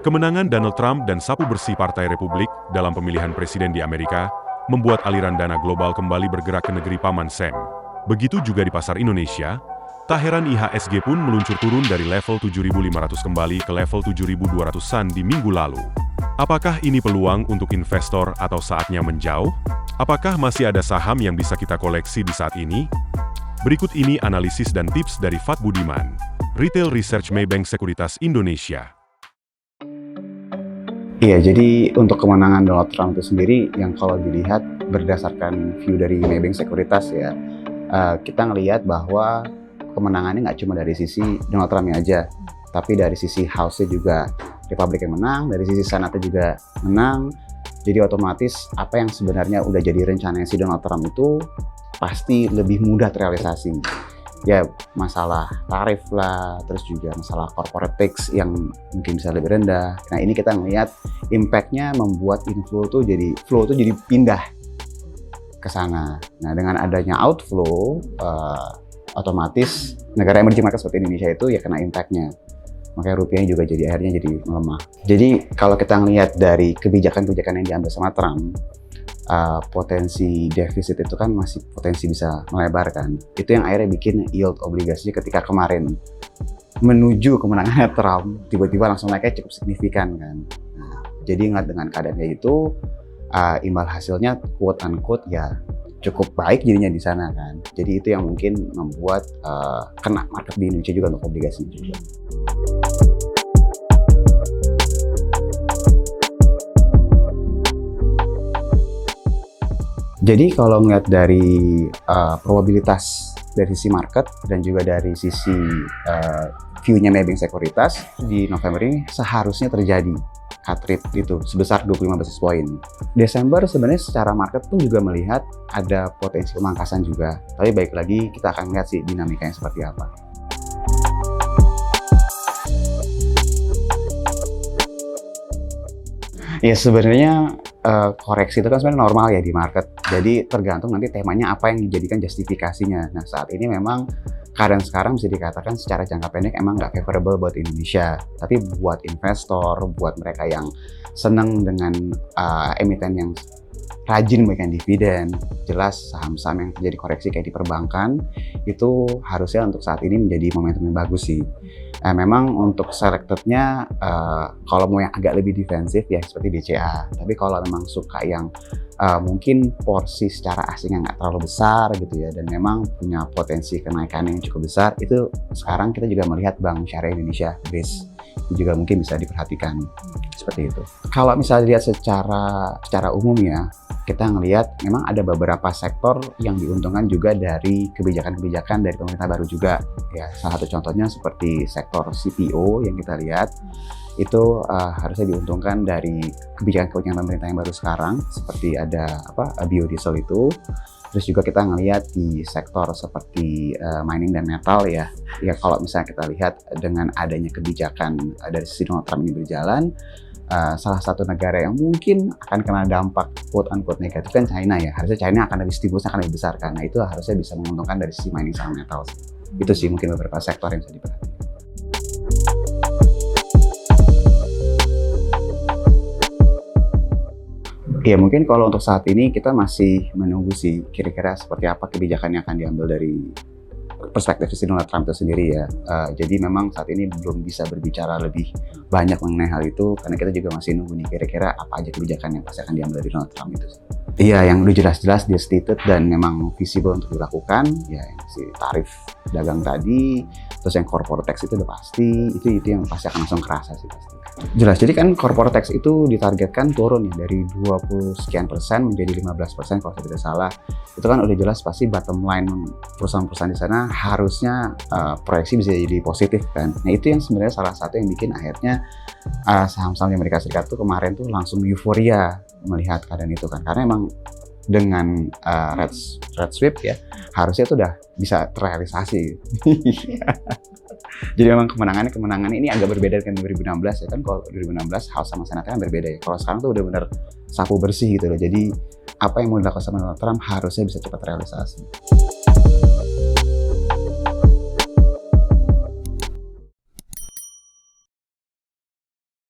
Kemenangan Donald Trump dan sapu bersih Partai Republik dalam pemilihan presiden di Amerika membuat aliran dana global kembali bergerak ke negeri Paman Sam. Begitu juga di pasar Indonesia, tak heran IHSG pun meluncur turun dari level 7.500 kembali ke level 7.200-an di minggu lalu. Apakah ini peluang untuk investor atau saatnya menjauh? Apakah masih ada saham yang bisa kita koleksi di saat ini? Berikut ini analisis dan tips dari Fat Budiman, Retail Research Maybank Sekuritas Indonesia. Iya, jadi untuk kemenangan Donald Trump itu sendiri yang kalau dilihat berdasarkan view dari Maybank Sekuritas ya, kita ngelihat bahwa kemenangannya nggak cuma dari sisi Donald Trump-nya aja, tapi dari sisi House-nya juga Republik yang menang, dari sisi Senate juga menang. Jadi otomatis apa yang sebenarnya udah jadi rencananya si Donald Trump itu pasti lebih mudah terrealisasi. Ya masalah tarif lah, terus juga masalah corporate tax yang mungkin bisa lebih rendah. Nah ini kita ngelihat impact-nya membuat flow tuh jadi pindah ke sana. Nah dengan adanya outflow, otomatis negara emerging market seperti Indonesia itu ya kena impact-nya. Makanya rupiahnya juga akhirnya jadi melemah. Jadi kalau kita ngelihat dari kebijakan-kebijakan yang diambil sama Trump, potensi defisit itu kan masih potensi bisa melebar kan. Itu yang akhirnya bikin yield obligasinya ketika kemarin menuju kemenangannya Trump tiba-tiba langsung naiknya cukup signifikan kan. Nah, jadi ingat dengan keadaannya itu imbal hasilnya quote unquote ya cukup baik jadinya di sana kan. Jadi itu yang mungkin membuat kena market di Indonesia juga untuk obligasi juga. Jadi kalau ngeliat dari probabilitas dari sisi market dan juga dari sisi view-nya Maybank Sekuritas di November ini seharusnya terjadi cut rate itu sebesar 25 basis point. Desember sebenarnya secara market pun juga melihat ada potensi pemangkasan juga. Tapi baik lagi kita akan lihat sih dinamikanya seperti apa. Ya sebenarnya koreksi itu kan sebenarnya normal ya di market. Jadi tergantung nanti temanya apa yang dijadikan justifikasinya. Nah saat ini memang keadaan sekarang bisa dikatakan secara jangka pendek emang nggak favorable buat Indonesia. Tapi buat investor, buat mereka yang seneng dengan emiten yang rajin memberikan dividen, jelas saham-saham yang terjadi koreksi kayak di perbankan itu harusnya untuk saat ini menjadi momentum yang bagus sih. Memang untuk selectednya kalau mau yang agak lebih defensif ya seperti BCA. Tapi kalau memang suka yang mungkin porsi secara asingnya nggak terlalu besar gitu ya dan memang punya potensi kenaikan yang cukup besar, itu sekarang kita juga melihat Bank Syariah Indonesia BRIS itu juga mungkin bisa diperhatikan seperti itu. Kalau misalnya lihat secara umum ya, kita ngelihat memang ada beberapa sektor yang diuntungkan juga dari kebijakan-kebijakan dari pemerintah baru juga. Ya, salah satu contohnya seperti sektor CPO yang kita lihat itu harusnya diuntungkan dari kebijakan-kebijakan pemerintah yang baru sekarang seperti ada biodiesel itu. Terus juga kita ngelihat di sektor seperti mining dan metal ya kalau misalnya kita lihat dengan adanya kebijakan dari sisi Donald Trump ini berjalan, salah satu negara yang mungkin akan kena dampak quote-unquote negatif kan China ya. Harusnya China akan lebih stimulusnya akan lebih besar karena itu harusnya bisa menguntungkan dari sisi mining sama metal. Itu sih mungkin beberapa sektor yang bisa diperhatikan. Ya mungkin kalau untuk saat ini kita masih menunggu sih kira-kira seperti apa kebijakan yang akan diambil dari perspektif si Donald Trump itu sendiri ya. Jadi memang saat ini belum bisa berbicara lebih banyak mengenai hal itu karena kita juga masih nunggu nih kira-kira apa aja kebijakan yang pasti akan diambil dari Donald Trump itu. Iya, yang udah jelas-jelas dia stated dan memang visible untuk dilakukan ya si tarif dagang tadi, terus yang corporate tax itu udah pasti, itu yang pasti akan langsung kerasa sih pasti. Jelas, jadi kan corporate tax itu ditargetkan turun ya dari 20 sekian persen menjadi 15% kalau saya tidak salah. Itu kan udah jelas pasti bottom line perusahaan-perusahaan di sana harusnya proyeksi bisa jadi positif kan. Nah itu yang sebenarnya salah satu yang bikin akhirnya saham-saham di Amerika Serikat tuh kemarin tuh langsung euforia melihat keadaan itu kan. Karena emang dengan red sweep ya harusnya itu udah bisa terrealisasi. Jadi memang kemenangan ini agak berbeda dengan 2016 ya kan. Kalau 2016 House sama Senate kan berbeda ya. Kalau sekarang tuh udah bener sapu bersih gitu loh. Jadi apa yang mau dilakukan sama Donald Trump harusnya bisa cepat terrealisasi.